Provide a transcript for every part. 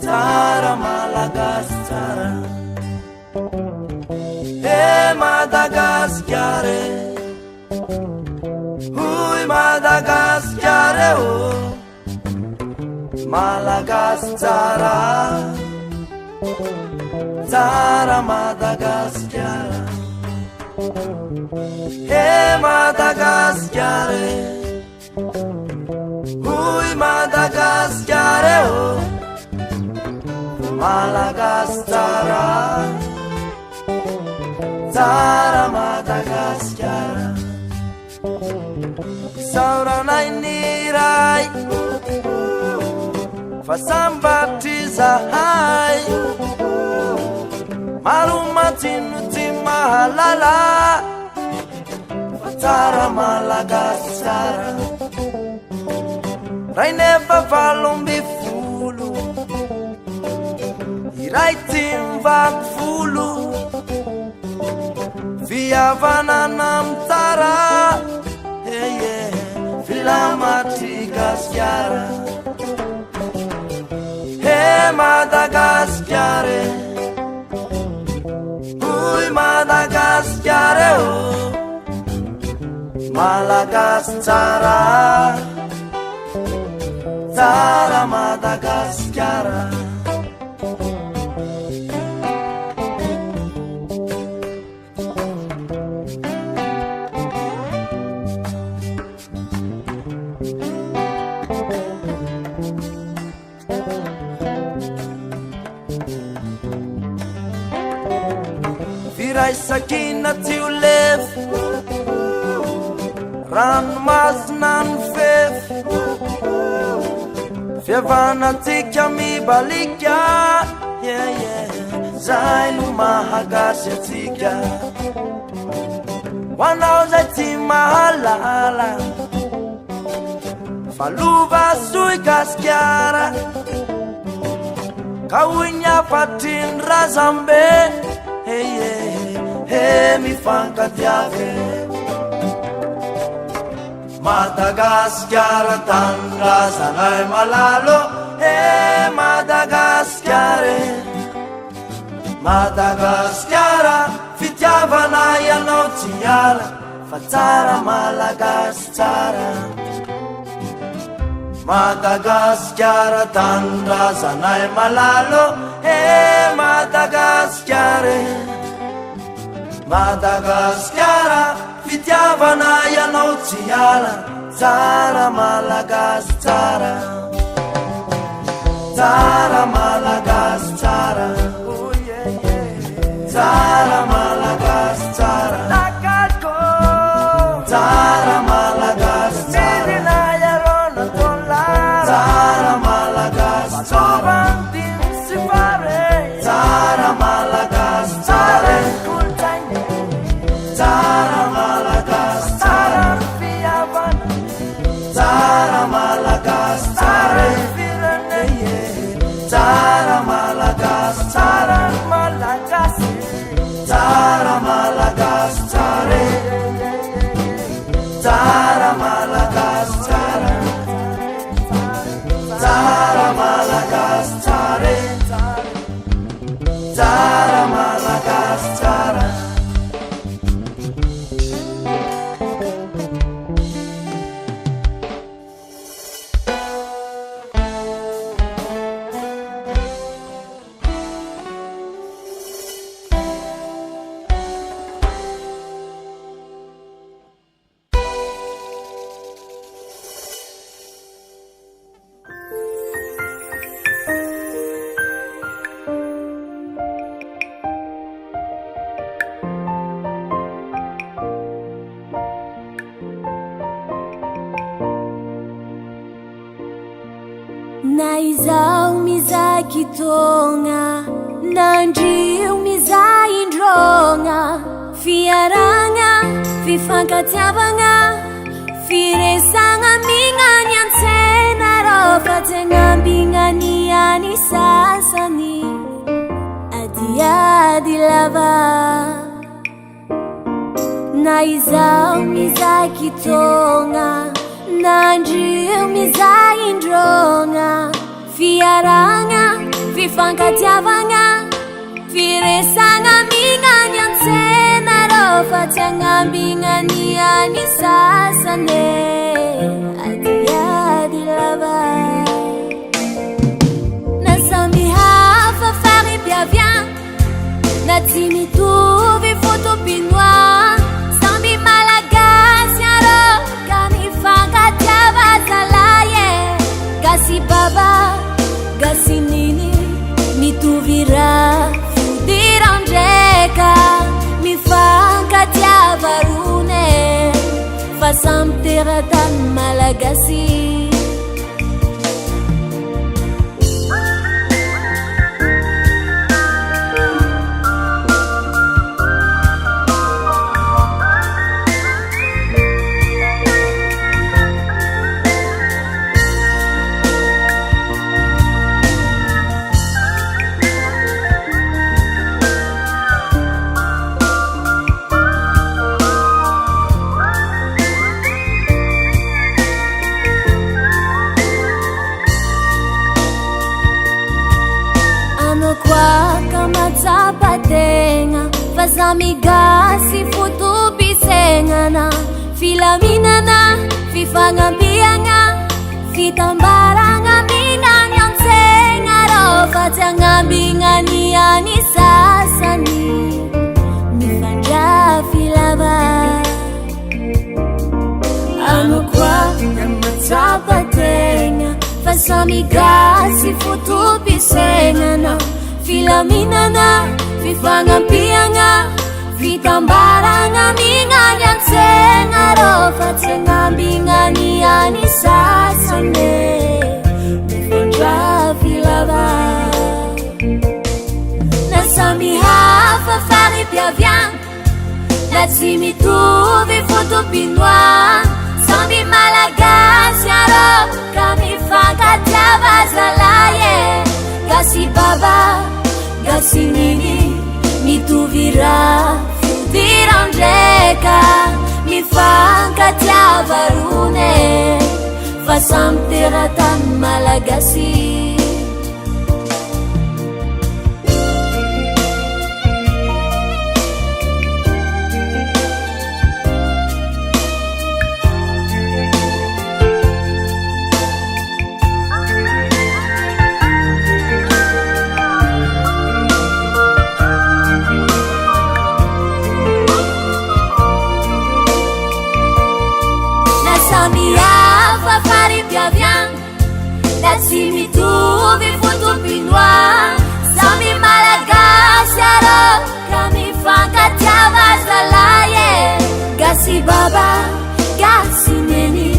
Tsara malagasy tsara, e Madagasikara, hoy Madagasikara oh, malagasy tsara, tsara Madagasikara, e Madagasikara, hoy Madagasikara oh, malagasy tsara, tsara Madagasikara. Sauranay niray fa sambatry zahay, maro matsino tsy mahalala fa tsara malagasy tsara. Ray nefa 80, iray tsy mivaky folo, fihavanana mitsara filamatry Gasikara. He Madagasikara, hoy Madagasikara oh, malagasy tsara, tsara Madagasikara. Sakina tsy ho lefy, ranomasina ny fefy, fihavanantsika mibalika, zay no mahagasy atsika. Hoanao zay tsy mahalala, fa lova soy Gasikara, ka hoy ny afatry ny razambe, mifankatiave. Madagasikara tanrazanay malalo, Madagasikara, Madagasikara, fitiavanay anao tsy hiala, fa tsara malagasy tsara. Madagasikara tanrazanay malalo, Madagasikara, Madagasikara, fitiavanay anao tsy hiala, tsara malagasy tsara, tsara malagasy tsara, tsara malagasy tsara, tsara malagasy tsara, tsara malagasy tsara, tsara malagasy tsara, tsara malagasy tsara, tsara malagasy tsara, tsara malagasy tsara, tsara kitonga nandrio mizaindrogna fiaragna fifankatiavagna firesagna mignany antsena rô fa tsy agnambinganiany sasany adiady lava na izao mizay kitonga nandrio mizaindrogna fiaragna fifankatiavagna firesagna mignany antsena rô fa tsy agnambinganiany sasany adiady lava na samby hafa faripiavian na tsy mitovy fotopinoa samby malagasy arô ka mifankatiava zalaye gasy baba gasy nini mitovy raha fidirandraika mifankatiava rone fa samby teratany malagasy Zapatenga fazamigasy fotopisegnana filaminana fifangampiagna fitambaragna mignany antsegna rô fa tsy agnambinganiany sasany mifandrafy lava ano koa zapatenga fazamigasy fotopisegnana filaminana fifangampiagna fitambaragna mignany antsegna rô fa tsy agnambinganiany sasany mifandrafy lava na samby hafa faripiavian na tsy mitovy fotopinoa samby malagasy arô ka mifankatiava zalaye gasy baba gasy nini mitovy raha fidirandraika mifankatiava rone fa samby teratany malagasy na tsy mitovy fotopinoa samby malagasy arô ka mifankatiava zalaye gasy baba gasy neny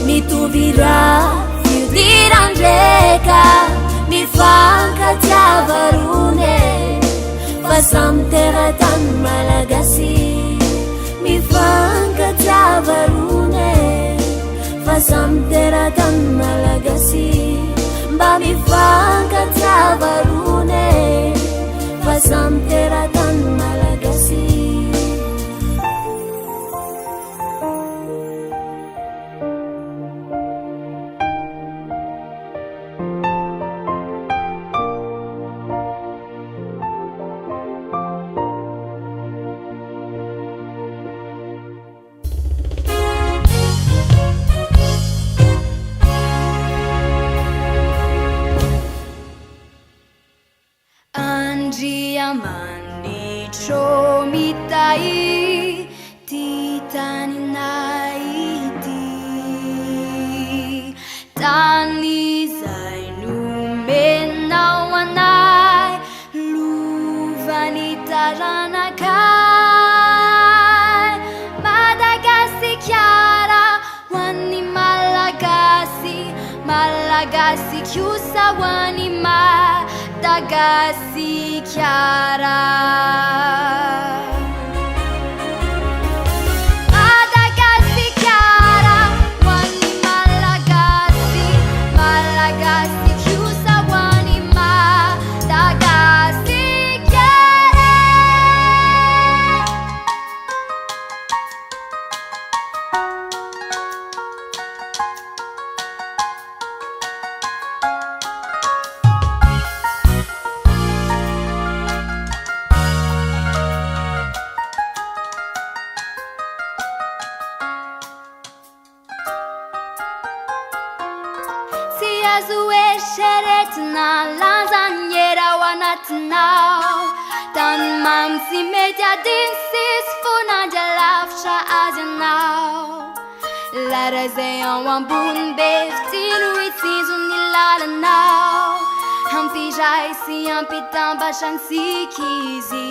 mitovy raha fidirandraika mifankatiava rone fa samby teratany malagasy mifankatiava rone fa samby teratany malagasy mba mifankatiava rone fa samby teratany malagasy Manditro mitai titaninai ity tany zay nomenao anay lovany taranakay Madagasikara hoan'ny malagasy malagasy kosa hoan'ny Malagasy chiara. Malagasy chiara, wani Malagasy, Malagasy chiusa, wani Malagasy chiara. Si azue sheretna lasagnera wanatnao tan mam si media dinsis funa jalafsha ajanao la rezean wambun beftin witzis unilalanao ham fijai si ampitan bashan si kizi.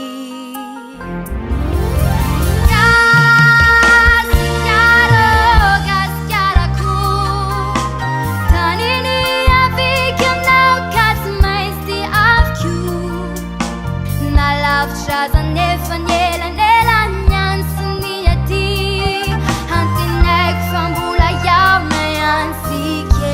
Shazan nefanyela nela nyansi niyati hantinek fambula yaw na yansike.